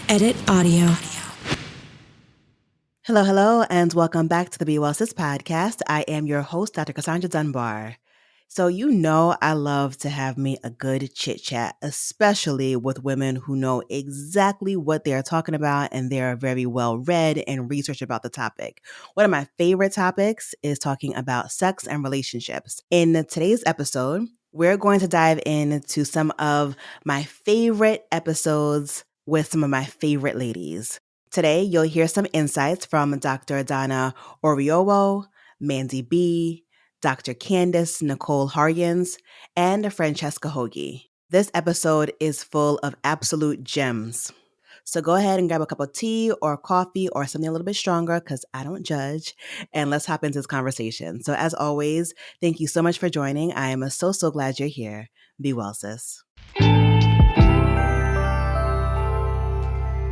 Edit audio. Hello, and welcome back to the Be Well Sis podcast. I am your host, Dr Cassandre Dunbar. So you know I love to have me a good chit chat, especially with women who know exactly what they are talking about and they are very well read and researched about the topic. One of my favorite topics is talking about sex and relationships. In today's episode, we're going to dive into some of my favorite episodes with some of my favorite ladies. Today, you'll hear some insights from Dr. Donna Oriowo, Mandii B, Dr. Candice, Nicole and Francesca Hogi. This episode is full of absolute gems. So go ahead and grab a cup of tea or coffee or something a little bit stronger because I don't judge. And let's hop into this conversation. So as always, thank you so much for joining. I am so glad you're here. Be well, sis.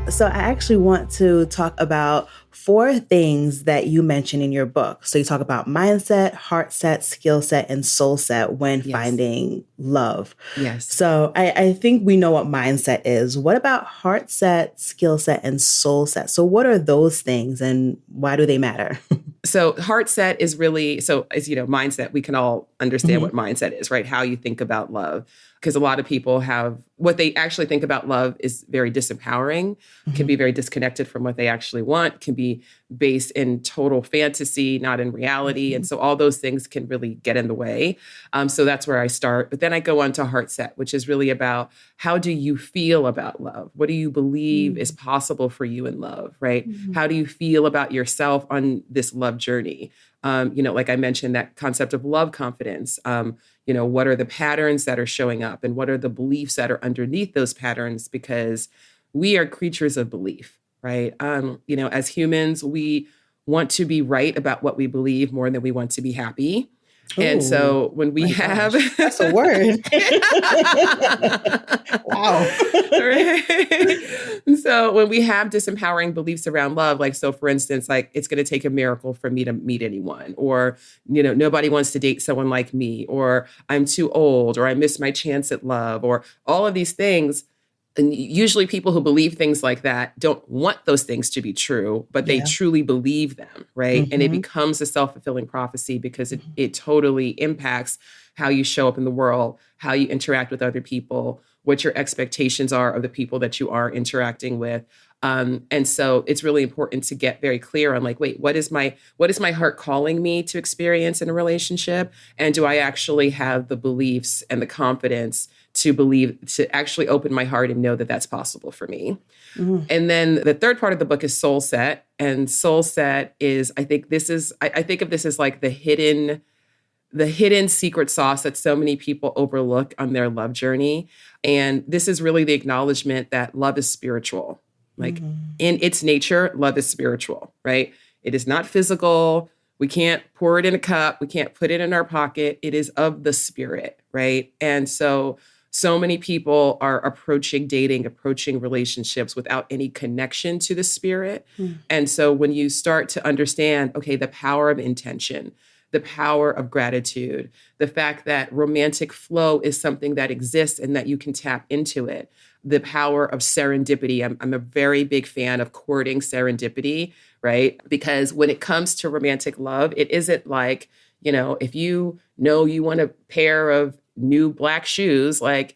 So I actually want to talk about 4 things that you mention in your book. So you talk about mindset, heart set, skill set, and soul set when finding love. Yes. So I think we know what mindset is. What about heart set, skill set, and soul set? So what are those things and why do they matter? So heart set is really, as you know, mindset, we can all understand what mindset is, right? How you think about love. Because a lot of people have, what they actually think about love is very disempowering, can be very disconnected from what they actually want, can be based in total fantasy, not in reality. And so all those things can really get in the way. So that's where I start. But then I go on to heart set, which is really about how do you feel about love? What do you believe is possible for you in love, right? How do you feel about yourself on this love journey? Like I mentioned, that concept of love confidence. What are the patterns that are showing up and what are the beliefs that are underneath those patterns? Because we are creatures of belief, right? As humans, we want to be right about what we believe more than we want to be happy. And so when we have... That's a word. Wow. Right? So when we have disempowering beliefs around love, for instance, it's going to take a miracle for me to meet anyone, or, nobody wants to date someone like me, or I'm too old, or I missed my chance at love, or all of these things. And usually people who believe things like that don't want those things to be true, but they truly believe them, right? And it becomes a self-fulfilling prophecy because it totally impacts how you show up in the world, how you interact with other people, what your expectations are of the people that you are interacting with. And so it's really important to get very clear on what is my heart calling me to experience in a relationship? And do I actually have the beliefs and the confidence to actually open my heart and know that that's possible for me? And then the third part of the book is soul set. And soul set is, I think of this as like the hidden secret sauce that so many people overlook on their love journey. And this is really the acknowledgement that love is spiritual. In its nature, love is spiritual, right? It is not physical. We can't pour it in a cup. We can't put it in our pocket. It is of the spirit, right? And so many people are approaching relationships without any connection to the spirit. And so when you start to understand, okay, the power of intention, the power of gratitude, the fact that romantic flow is something that exists and that you can tap into it, the power of serendipity. I'm a very big fan of courting serendipity, right? Because when it comes to romantic love, it isn't like, if you want a pair of new black shoes, the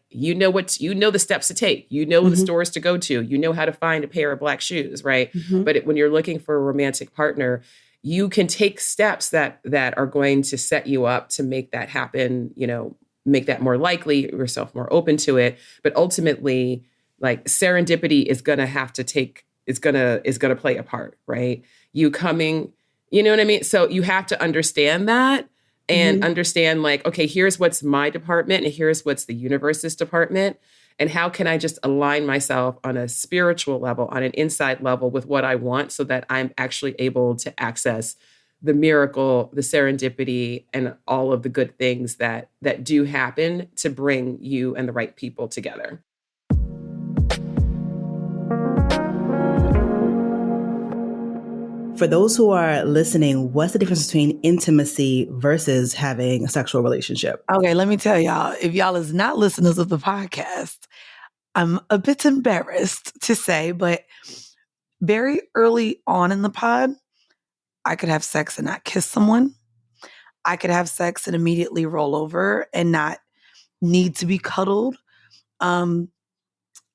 steps to take, the stores to go to, how to find a pair of black shoes, right? But when you're looking for a romantic partner, you can take steps that are going to set you up to make that happen, make that more likely, yourself more open to it. But ultimately, serendipity is going to play a part, right? You coming, you know what I mean? So you have to understand that and understand okay, here's what's my department and here's what's the universe's department. And how can I just align myself on a spiritual level, on an inside level with what I want so that I'm actually able to access the miracle, the serendipity, and all of the good things that do happen to bring you and the right people together. For those who are listening, what's the difference between intimacy versus having a sexual relationship? Okay, let me tell y'all, if y'all is not listeners of the podcast, I'm a bit embarrassed to say, but very early on in the pod, I could have sex and not kiss someone. I could have sex and immediately roll over and not need to be cuddled. I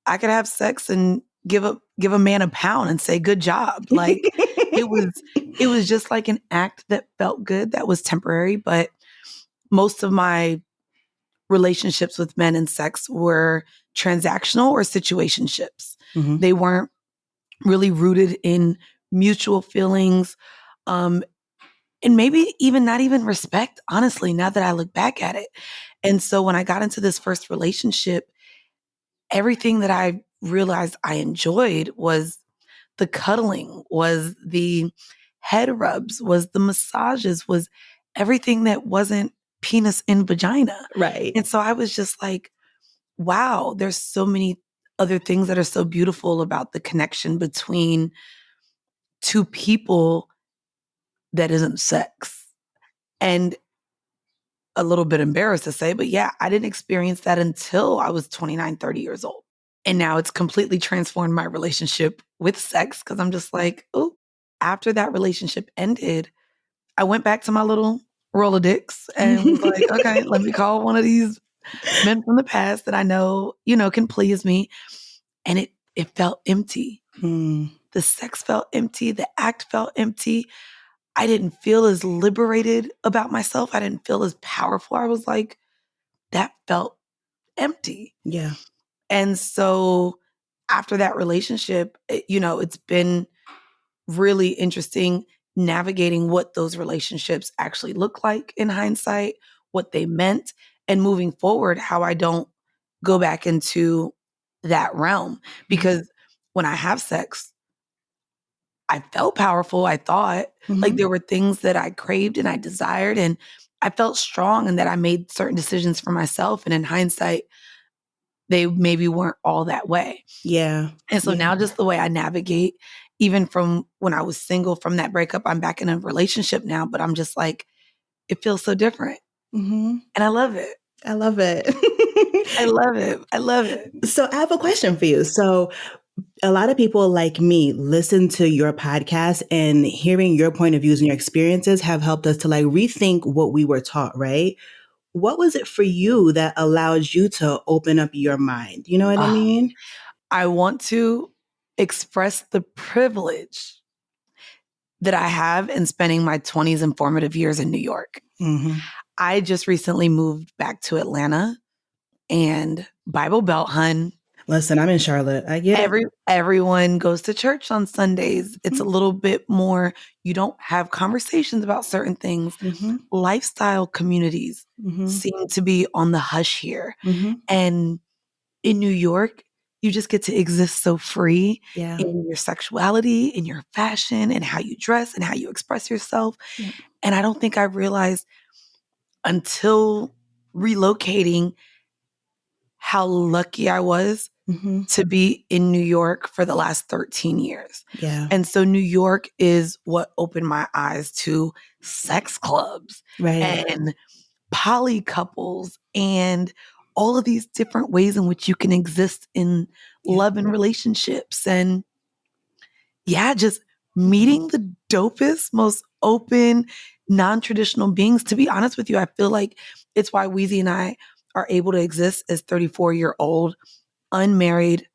could have sex and give a man a pound and say good job. Like it was just like an act that felt good, that was temporary. But most of my relationships with men and sex were transactional or situationships. Mhm. They weren't really rooted in mutual feelings, and maybe even not even respect, honestly, now that I look back at it. And so when I got into this first relationship, everything that I realized I enjoyed was the cuddling, was the head rubs, was the massages, was everything that wasn't penis in vagina. Right. And so I was just like, wow, there's so many other things that are so beautiful about the connection between two people that isn't sex. And a little bit embarrassed to say, but yeah, I didn't experience that until I was 29, 30 years old. And now it's completely transformed my relationship with sex because I'm just like, oh, after that relationship ended, I went back to my little Rolodex and was like, okay, let me call one of these men from the past that I know, can please me. And it felt empty. Mm. The sex felt empty. The act felt empty. I didn't feel as liberated about myself. I didn't feel as powerful. I was like, that felt empty. Yeah. And so after that relationship, it's been really interesting navigating what those relationships actually look like in hindsight, what they meant, and moving forward, how I don't go back into that realm. Because when I have sex, I felt powerful. I thought like there were things that I craved and I desired, and I felt strong and that I made certain decisions for myself. And in hindsight, they maybe weren't all that way. Yeah. And so now just the way I navigate, even from when I was single from that breakup, I'm back in a relationship now, but I'm just like, it feels so different. Mm-hmm. And I love it. I love it. I love it. I love it. So I have a question for you. So a lot of people like me listen to your podcast, and hearing your point of views and your experiences have helped us to like rethink what we were taught, right? What was it for you that allowed you to open up your mind? You know what I mean? I want to express the privilege that I have in spending my 20s and formative years in New York. Mm-hmm. I just recently moved back to Atlanta, and Bible Belt, hun. Listen, I'm in Charlotte. I get it. Everyone goes to church on Sundays. It's a little bit more, you don't have conversations about certain things. Mm-hmm. Lifestyle communities seem to be on the hush here. Mm-hmm. And in New York, you just get to exist so free Yeah. in your sexuality, in your fashion, and how you dress and how you express yourself. Yeah. And I don't think I realized until relocating how lucky I was to be in New York for the last 13 years. Yeah. And so New York is what opened my eyes to sex clubs and poly couples and all of these different ways in which you can exist in love and relationships. And just meeting the dopest, most open, non-traditional beings. To be honest with you, I feel like it's why Weezy and I are able to exist as 34-year-old, unmarried,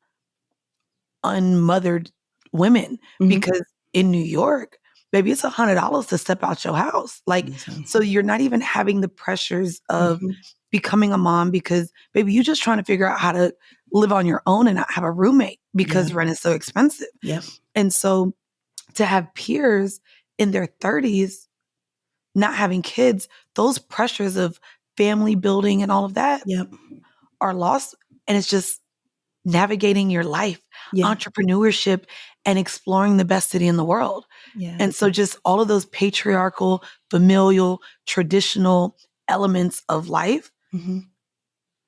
unmothered women. Because in New York, baby, it's $100 to step out your house. Like, so you're not even having the pressures of becoming a mom because, baby, you're just trying to figure out how to live on your own and not have a roommate because rent is so expensive. Yep. And so to have peers in their 30s not having kids, those pressures of family building and all of that are lost. And it's just navigating your life, entrepreneurship, and exploring the best city in the world. And so just all of those patriarchal, familial, traditional elements of life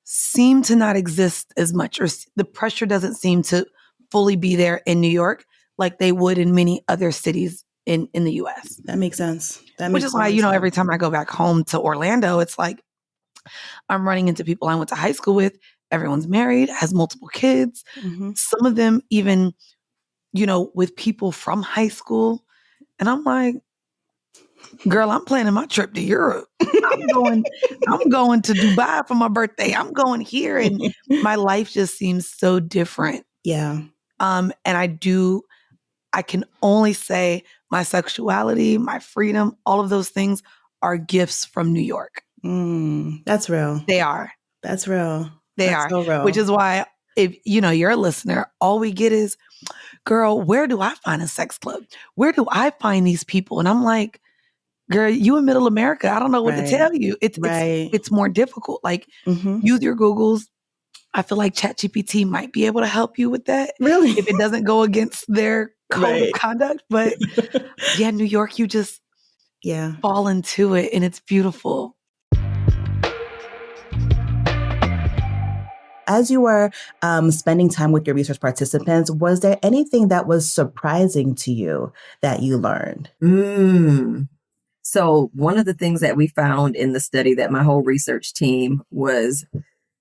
seem to not exist as much, or the pressure doesn't seem to fully be there in New York like they would in many other cities in the US. That makes sense. Which is why, every time I go back home to Orlando, it's like I'm running into people I went to high school with everyone's married, has multiple kids. Mhm. Some of them even, with people from high school. And I'm like, girl, I'm planning my trip to Europe. I'm going to Dubai for my birthday. I'm going here. And my life just seems so different. Yeah. And I can only say my sexuality, my freedom, all of those things are gifts from New York. That's real. They are. That's real. They That's are. so real. Which is why, if you're a listener, all we get is, girl, where do I find a sex club? Where do I find these people? And I'm like, girl, you in middle America. I don't know what to tell you. It's more difficult. Like, use your Googles. I feel like ChatGPT might be able to help you with that. Really? If it doesn't go against their code of conduct. But yeah, New York, you just fall into it and it's beautiful. As you were spending time with your research participants, was there anything that was surprising to you that you learned? So one of the things that we found in the study that my whole research team was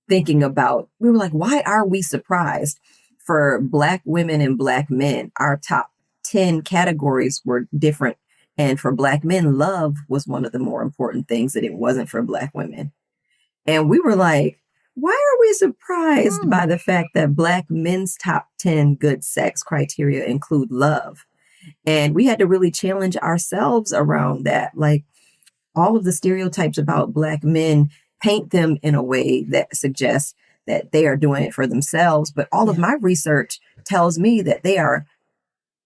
thinking about, we were like, why are we surprised? For Black women and Black men, our top 10 categories were different. And for Black men, love was one of the more important things that it wasn't for Black women. And we were like, why are we surprised by the fact that Black men's top 10 good sex criteria include love? And we had to really challenge ourselves around that. Like, all of the stereotypes about Black men paint them in a way that suggests that they are doing it for themselves. But all of my research tells me that they are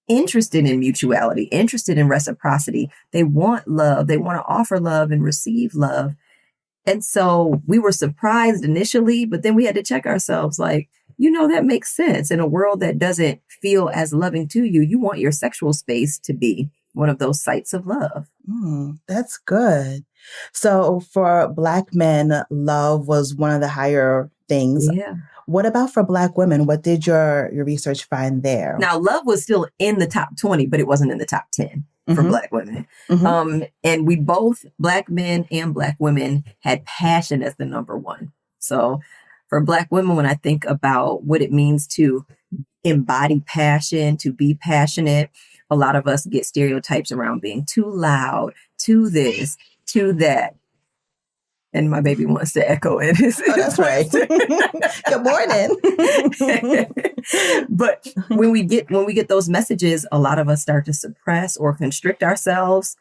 interested in mutuality, interested in reciprocity. They want love. They want to offer love and receive love. And so we were surprised initially, but then we had to check ourselves like, that makes sense. In a world that doesn't feel as loving to you, you want your sexual space to be one of those sites of love. That's good. So for Black men, love was one of the higher things. Yeah. What about for Black women? What did your research find there? Now, love was still in the top 20, but it wasn't in the top 10 for Black women. And we both, Black men and Black women, had passion as the number one. So for Black women, when I think about what it means to embody passion, to be passionate, a lot of us get stereotypes around being too loud, too this, too that. And my baby wants to echo it. That's right. Good morning. But when we get those messages, a lot of us start to suppress or constrict ourselves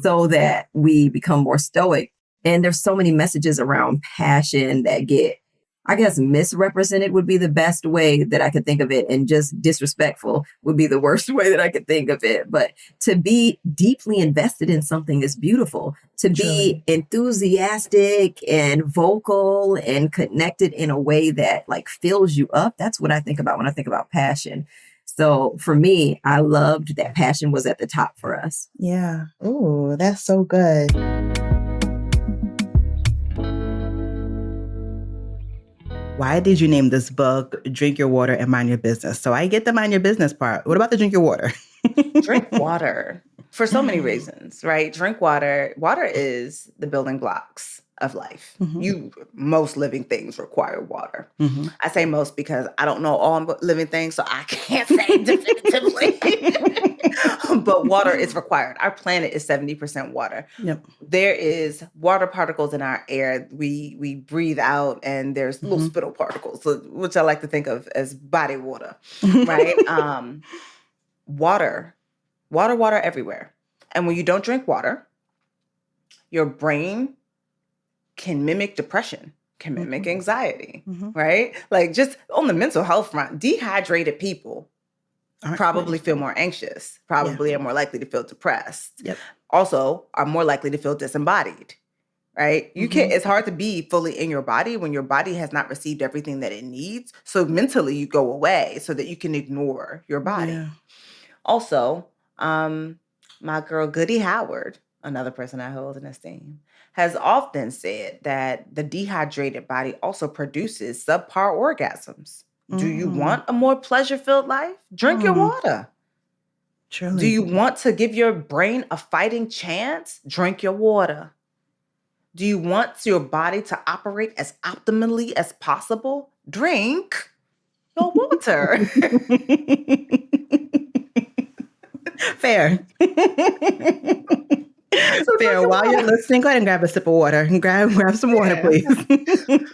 so that we become more stoic. And there's so many messages around passion that get, I guess, misrepresented would be the best way that I could think of it. And just disrespectful would be the worst way that I could think of it. But to be deeply invested in something is beautiful. To be enthusiastic and vocal and connected in a way that like fills you up. That's what I think about when I think about passion. So for me, I loved that passion was at the top for us. Yeah. Ooh, that's so good. Why did you name this book Drink Your Water and Mind Your Business? So I get the mind your business part. What about the drink your water? Drink water for so many reasons, right? Drink water. Water is the building blocks of life. Most living things require water. I say most because I don't know all living things, so I can't say definitively. But water is required. Our planet is 70% water. Yep. There is water particles in our air. We breathe out, and there's little spittle particles, which I like to think of as body water, right? Water everywhere. And when you don't drink water, your brain can mimic depression, can mimic anxiety, right? Like just on the mental health front, dehydrated people probably feel more anxious, probably are more likely to feel depressed. Yep. Also are more likely to feel disembodied, right? You can't, it's hard to be fully in your body when your body has not received everything that it needs. So mentally you go away so that you can ignore your body. Yeah. Also, my girl Goody Howard, another person I hold in esteem, has often said that the dehydrated body also produces subpar orgasms. Do you want a more pleasure-filled life? Drink your water. Truly. Do you want to give your brain a fighting chance? Drink your water. Do you want your body to operate as optimally as possible? Drink your water. Fair. Fair. While you're listening, go ahead and grab a sip of water. And grab some water, please.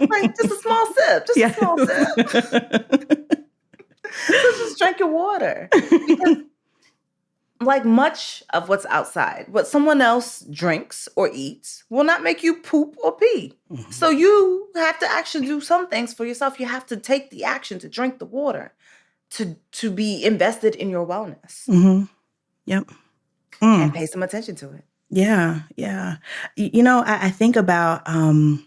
Like just a small sip. Just a small sip. So just drink your water. Because like much of what's outside, what someone else drinks or eats will not make you poop or pee. Mm-hmm. So you have to actually do some things for yourself. You have to take the action to drink the water, to be invested in your wellness. Mm-hmm. Yep. And pay some attention to it. Yeah, yeah. You know, I think about, I don't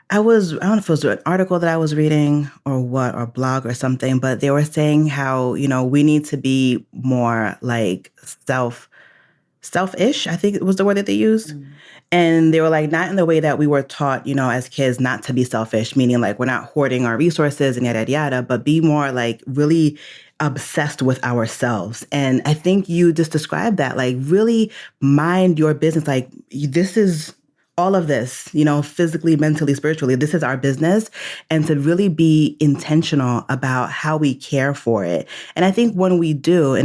know if it was an article that I was reading or a blog or something, but they were saying how, we need to be more like selfish, I think it was the word that they used. Mm-hmm. And they were like, not in the way that we were taught, as kids, not to be selfish, meaning like we're not hoarding our resources and yada, yada, yada, but be more like really obsessed with ourselves. And I think you just described that, like really mind your business. Like this is all of this, physically, mentally, spiritually, this is our business. And to really be intentional about how we care for it. And I think when we do,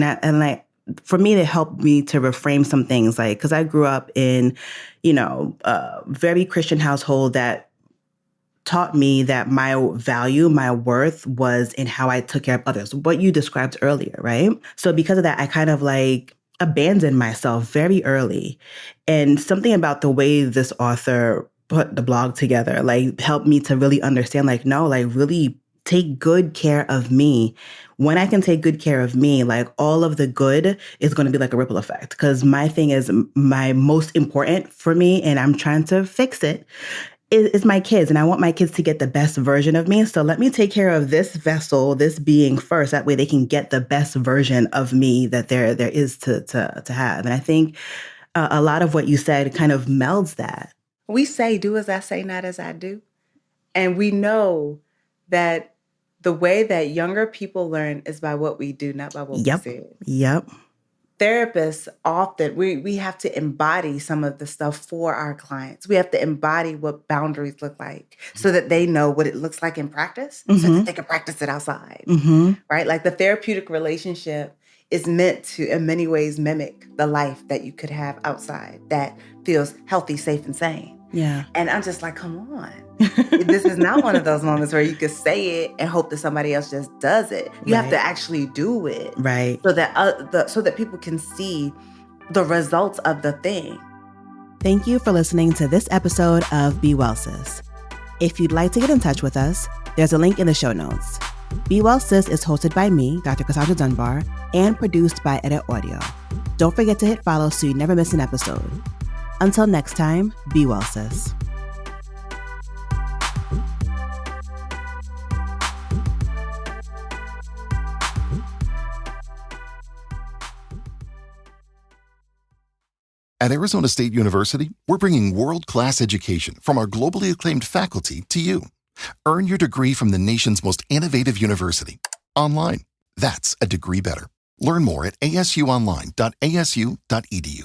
for me, it helped me to reframe some things, like, because I grew up in, a very Christian household that taught me that my value, my worth was in how I took care of others, what you described earlier, right? So because of that, I kind of like abandoned myself very early. And something about the way this author put the blog together, like helped me to really understand, like, no, like really take good care of me. When I can take good care of me, like all of the good is going to be like a ripple effect. Because my thing is my most important for me, and I'm trying to fix it, is my kids. And I want my kids to get the best version of me. So let me take care of this vessel, this being first. That way they can get the best version of me that there is to have. And I think a lot of what you said kind of melds that. We say, do as I say, not as I do. And we know that the way that younger people learn is by what we do, not by what we say. Yep. Therapists often, we have to embody some of the stuff for our clients. We have to embody what boundaries look like so that they know what it looks like in practice, so that they can practice it outside, right? Like the therapeutic relationship is meant to, in many ways, mimic the life that you could have outside that feels healthy, safe, and sane. Yeah. And I'm just like, come on. This is not one of those moments where you could say it and hope that somebody else just does it. You have to actually do it. Right. So that people can see the results of the thing. Thank you for listening to this episode of Be Well Sis. If you'd like to get in touch with us, there's a link in the show notes. Be Well Sis is hosted by me, Dr Cassandre Dunbar, and produced by Edit Audio. Don't forget to hit follow so you never miss an episode. Until next time, be well, sis. At Arizona State University, we're bringing world-class education from our globally acclaimed faculty to you. Earn your degree from the nation's most innovative university. Online. That's a degree better. Learn more at asuonline.asu.edu.